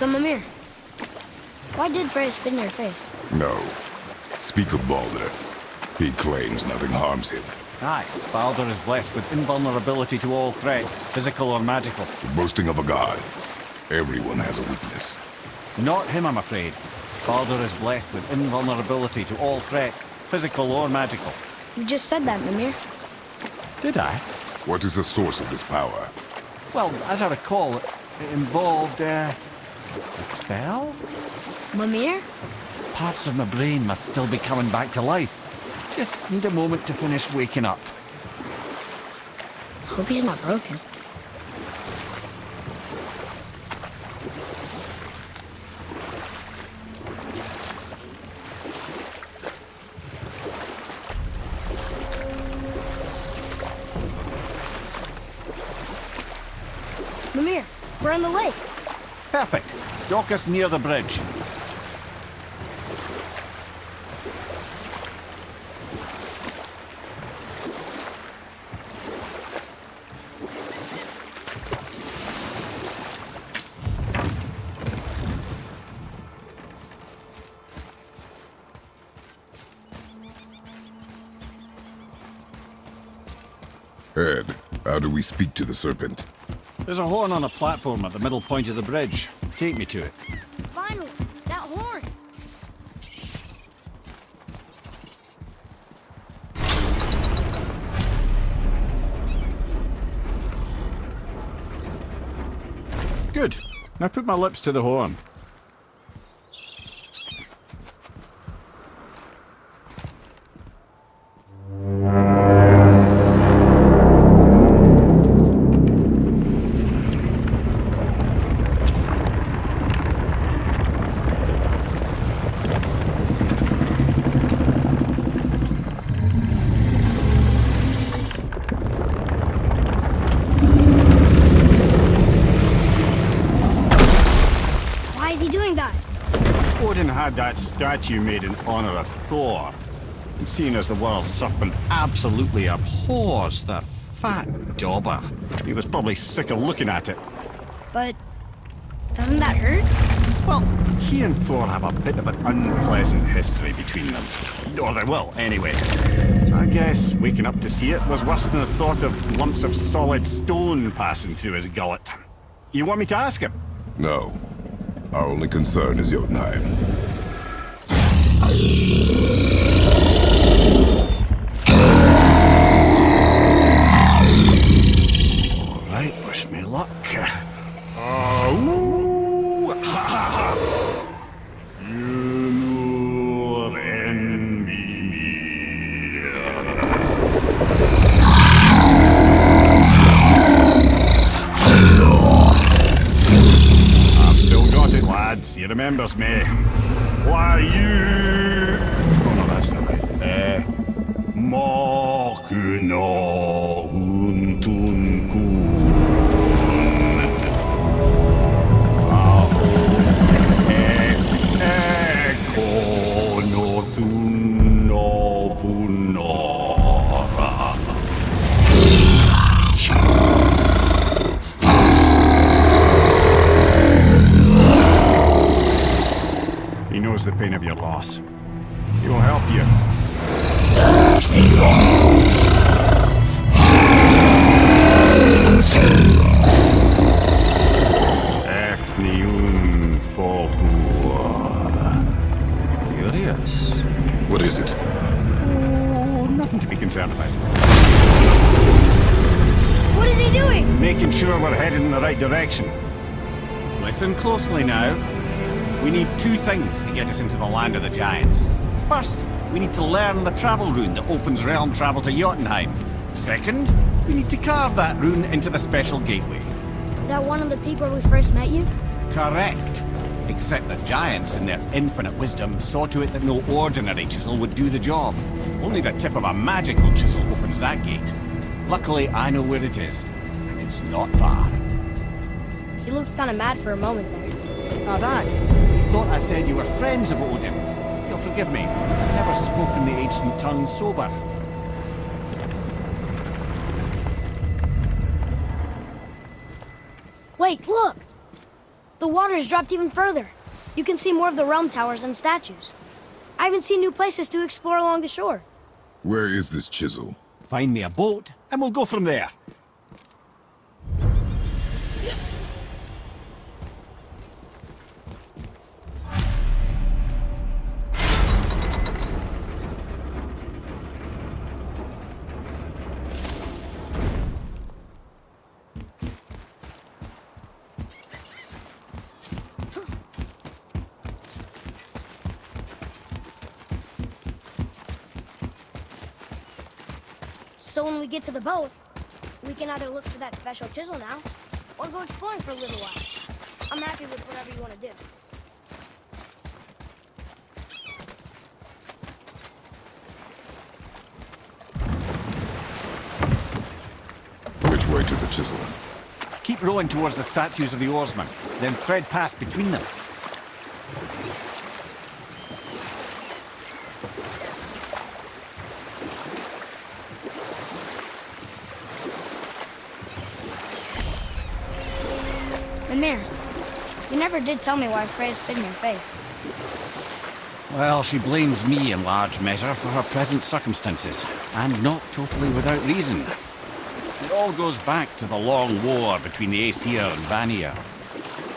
So, Mimir, why did Freya spit in your face? No. Speak of Baldur. He claims nothing harms him. Aye, Baldur is blessed with invulnerability to all threats, physical or magical. Boasting of a god. Everyone has a weakness. Not him, I'm afraid. Baldur is blessed with invulnerability to all threats, physical or magical. You just said that, Mimir. Did I? What is the source of this power? Well, as I recall, it involved, a spell? Mimir? Parts of my brain must still be coming back to life. Just need a moment to finish waking up. Hope he's not broken. Mimir, we're on the lake. Perfect. Dock us near the bridge. Ed, how do we speak to the serpent? There's a horn on a platform at the middle point of the bridge. Take me to it. Finally, that horn. Good. Now put my lips to the horn. Why is he doing that? Odin had that statue made in honor of Thor. And seeing as the world serpent absolutely abhors the fat dauber, he was probably sick of looking at it. But doesn't that hurt? Well, he and Thor have a bit of an unpleasant history between them. Or they will, anyway. So I guess waking up to see it was worse than the thought of lumps of solid stone passing through his gullet. You want me to ask him? No. Our only concern is Jotunheim. All right, wish me luck. Oh, ha ha ha! You envy me. I've still got it, lads. He remembers me. Why you? Oh no, that's not right. Makuna untun kun. He knows the pain of your loss. He will help you. Efniun Fogur. Curious. What is it? Oh, nothing to be concerned about. What is he doing? Making sure we're headed in the right direction. Listen closely now. We need two things to get us into the land of the giants. First, we need to learn the travel rune that opens realm travel to Jotunheim. Second, we need to carve that rune into the special gateway. That one of the peak where we first met you? Correct. Except the giants, in their infinite wisdom, saw to it that no ordinary chisel would do the job. Only the tip of a magical chisel opens that gate. Luckily, I know where it is, and it's not far. He looked kind of mad for a moment there. Now that, you thought I said you were friends of Odin. You'll forgive me. I've never spoken the ancient tongue sober. Wait, look! The water's dropped even further. You can see more of the realm towers and statues. I even see new places to explore along the shore. Where is this chisel? Find me a boat, and we'll go from there. So when we get to the boat, we can either look for that special chisel now, or go exploring for a little while. I'm happy with whatever you want to do. Which way to the chisel? Keep rowing towards the statues of the oarsmen, then thread past between them. Mimir, you never did tell me why Freya spit in your face. Well, she blames me in large measure for her present circumstances, and not totally without reason. It all goes back to the long war between the Aesir and Vanir.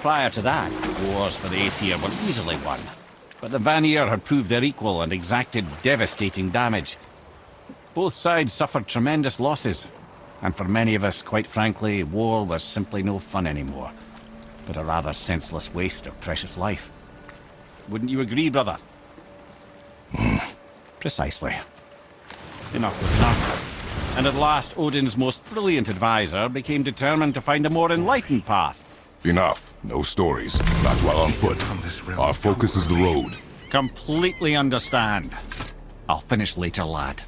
Prior to that, wars for the Aesir were easily won, but the Vanir had proved their equal and exacted devastating damage. Both sides suffered tremendous losses, and for many of us, quite frankly, war was simply no fun anymore, but a rather senseless waste of precious life. Wouldn't you agree, brother? Precisely. Enough was enough. And at last, Odin's most brilliant advisor became determined to find a more enlightened path. Enough. No stories. Not while on foot. Our focus is the road. Completely understand. I'll finish later, lad.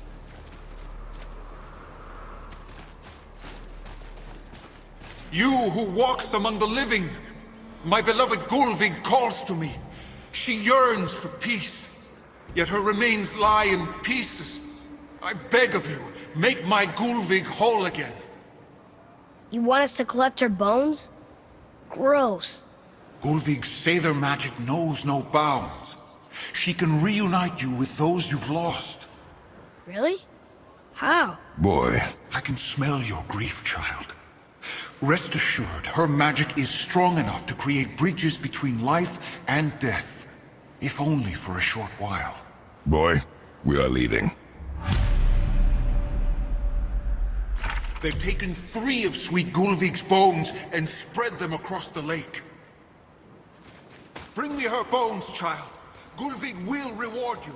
You who walks among the living, my beloved Gulvig calls to me. She yearns for peace, yet her remains lie in pieces. I beg of you, make my Gulvig whole again. You want us to collect her bones? Gross. Gulvig's Seidr magic knows no bounds. She can reunite you with those you've lost. Really? How? Boy. I can smell your grief, child. Rest assured, her magic is strong enough to create bridges between life and death, if only for a short while. Boy, we are leaving. They've taken 3 of Sweet Gulvig's bones and spread them across the lake. Bring me her bones, child. Gulvig will reward you.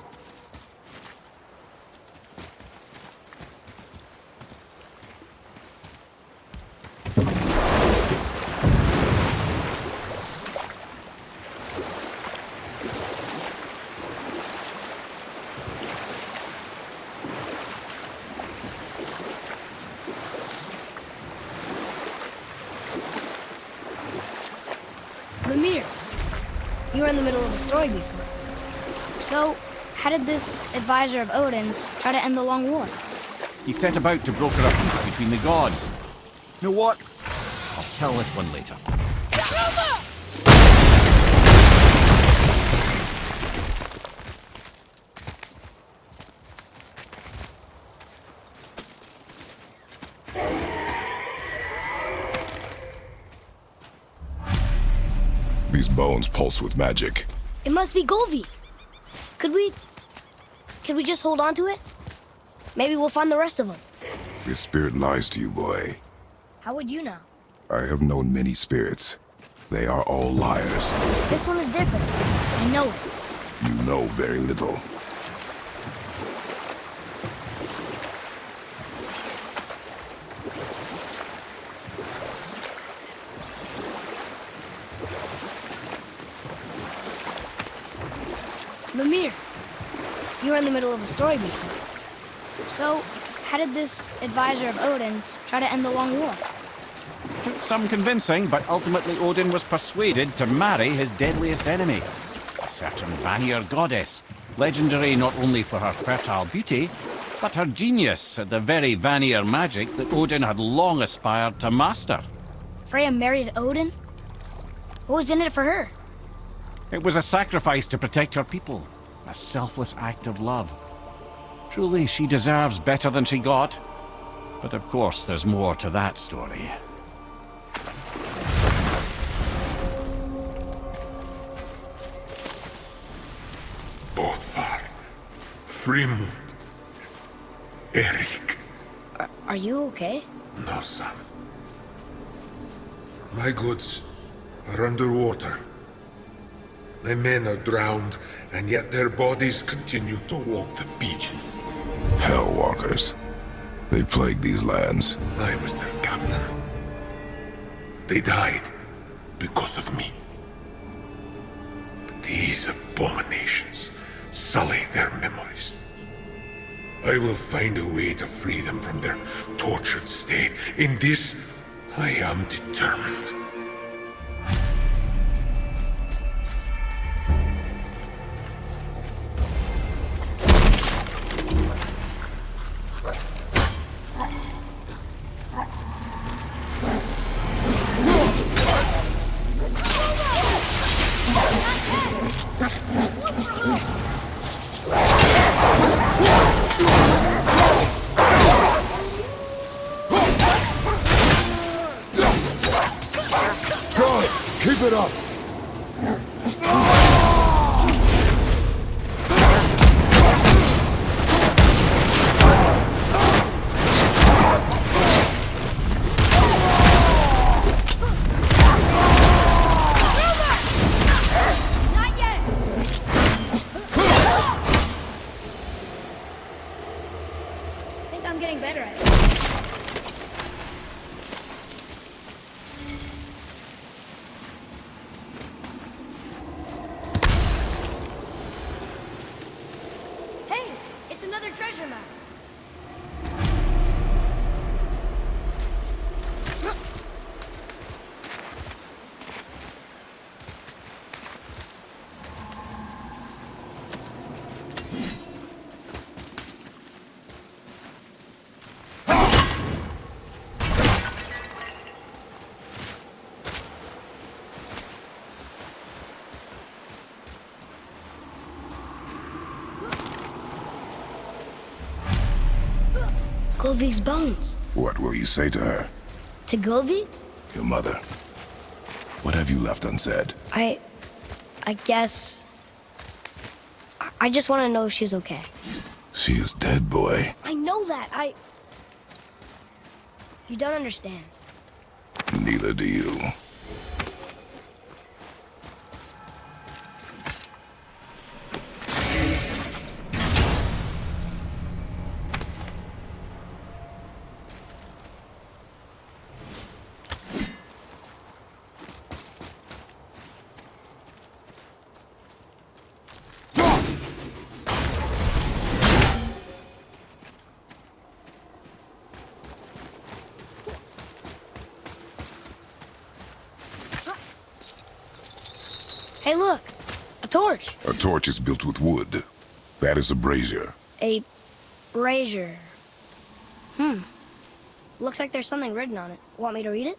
Mimir, you were in the middle of a story before. So, how did this advisor of Odin's try to end the long war? He set about to broker a peace between the gods. You know what? I'll tell this one later. These bones pulse with magic. It must be Golvi. Could we just hold on to it? Maybe we'll find the rest of them. This spirit lies to you, boy. How would you know? I have known many spirits. They are all liars. This one is different. I know it. You know very little. Mimir, you were in the middle of a story before. So, how did this advisor of Odin's try to end the long war? Took some convincing, but ultimately Odin was persuaded to marry his deadliest enemy, a certain Vanir goddess, legendary not only for her fertile beauty, but her genius at the very Vanir magic that Odin had long aspired to master. Freya married Odin? What was in it for her? It was a sacrifice to protect her people. A selfless act of love. Truly, she deserves better than she got. But of course, there's more to that story. Bothar, Frimund, Erik. Are you okay? No, son. My goods are underwater. My men are drowned, and yet their bodies continue to walk the beaches. Hellwalkers. They plague these lands. I was their captain. They died because of me. But these abominations sully their memories. I will find a way to free them from their tortured state. In this, I am determined. Keep it up! Not yet! I think I'm getting better at it. Hey, it's another treasure map. Govig's bones. What will you say to her? To Govig? Your mother. What have you left unsaid? I guess... I just want to know if she's okay. She is dead, boy. I know that. You don't understand. Neither do you. Hey, look. A torch. A torch is built with wood. That is a brazier. A brazier. Looks like there's something written on it. Want me to read it?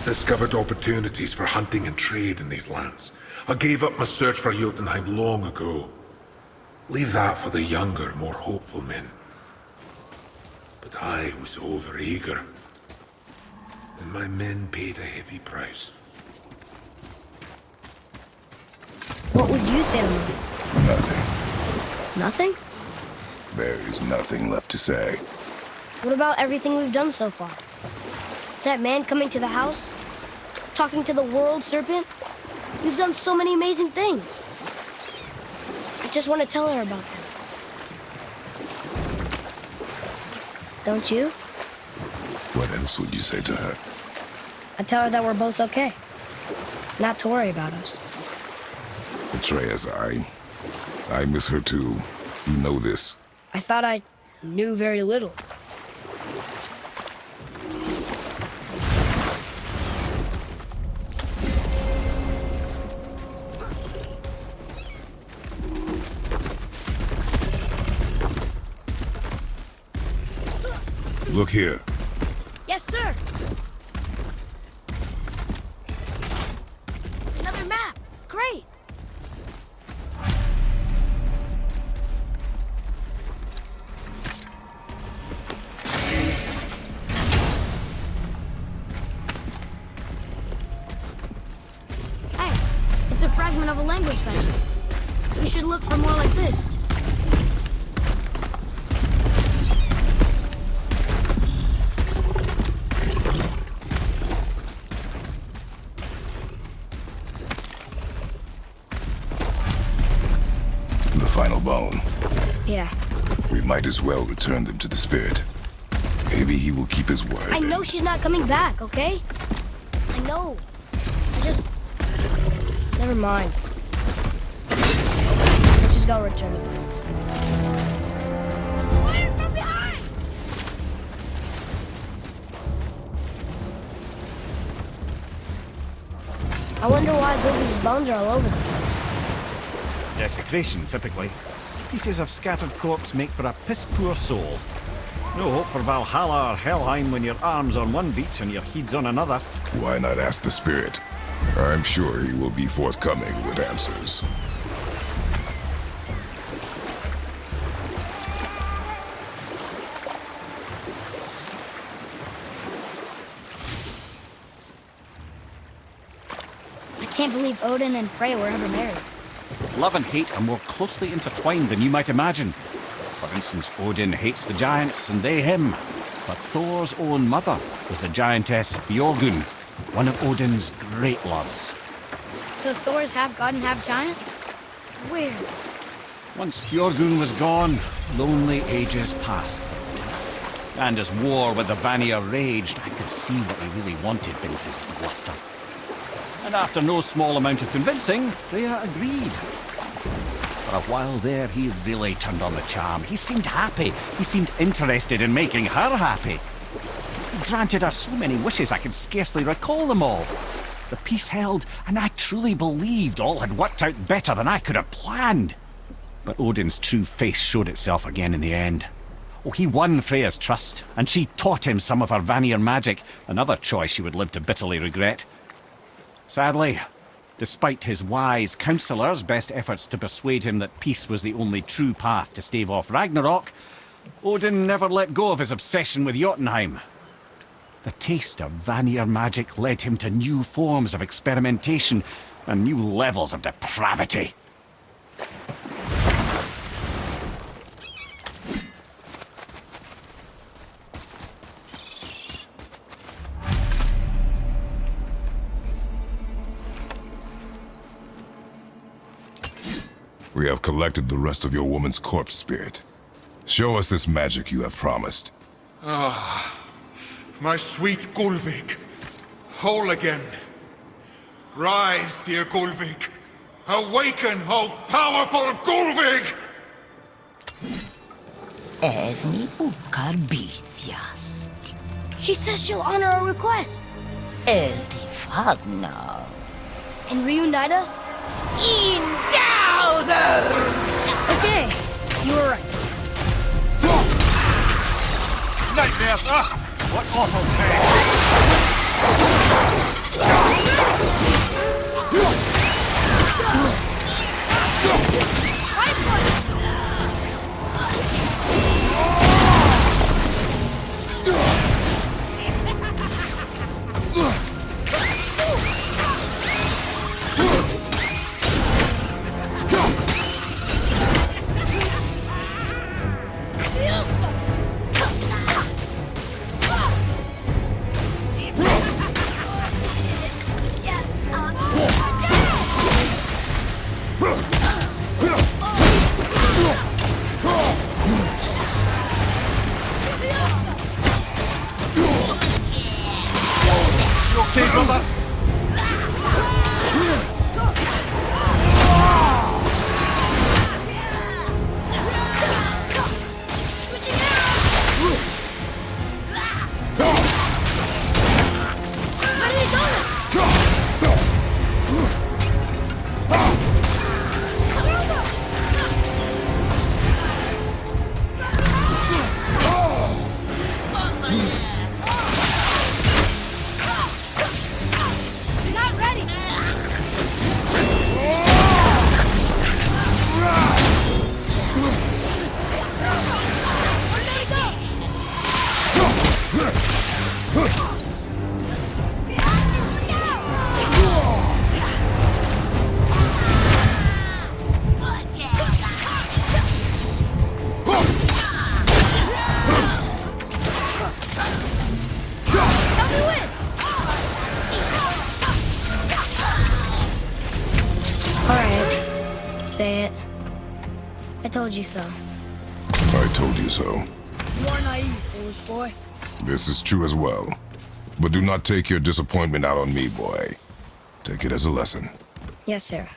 discovered opportunities for hunting and trade in these lands. I gave up my search for Jotunheim long ago. Leave that for the younger, more hopeful men. But I was overeager, and my men paid a heavy price. What would you say to me? Nothing. Nothing? There is nothing left to say. What about everything we've done so far? That man coming to the house? Talking to the world serpent? We've done so many amazing things. I just want to tell her about them. Don't you? What else would you say to her? I tell her that we're both okay. Not to worry about us. Atreus, I miss her too. You know this. I thought I knew very little. Look here. Yes, sir. Another map. Great. Hey, it's a fragment of a language cipher. We should look for more like this. Final bone. Yeah. We might as well return them to the spirit. Maybe he will keep his word. I know she's not coming back, okay? I know. I just... Never mind. Let's just go return the things. Fire from behind! I wonder why Goofy's bones are all over the place. Desecration, typically. Pieces of scattered corpse make for a piss-poor soul. No hope for Valhalla or Helheim when your arm's on one beach and your head's on another. Why not ask the spirit? I'm sure he will be forthcoming with answers. I can't believe Odin and Freya were ever married. Love and hate are more closely intertwined than you might imagine. For instance, Odin hates the giants and they him. But Thor's own mother was the giantess Björgun, one of Odin's great loves. So Thor's half god and half giant? Weird. Once Björgun was gone, lonely ages passed for Odin. And as war with the Vanir raged, I could see what he really wanted beneath his bluster. And after no small amount of convincing, Freya agreed. For a while there, he really turned on the charm. He seemed happy. He seemed interested in making her happy. He granted her so many wishes I could scarcely recall them all. The peace held, and I truly believed all had worked out better than I could have planned. But Odin's true face showed itself again in the end. Oh, he won Freya's trust, and she taught him some of her Vanir magic, another choice she would live to bitterly regret. Sadly, despite his wise counselors' best efforts to persuade him that peace was the only true path to stave off Ragnarok, Odin never let go of his obsession with Jotunheim. The taste of Vanir magic led him to new forms of experimentation and new levels of depravity. We have collected the rest of your woman's corpse spirit. Show us this magic you have promised. My sweet Gulvik, whole again. Rise, dear Gulvik. Awaken, O powerful Gulvik! Evni ukar bitjast. She says she'll honor our request Eldi fagnar. and reunite us? Okay, you were right. Nightmares! Ugh! What awful pain! Okay, brother? Not ready. Help me win. All right. Say it. I told you so. I told you so. You are naive, foolish boy. This is true as well. But do not take your disappointment out on me, boy. Take it as a lesson. Yes, sir.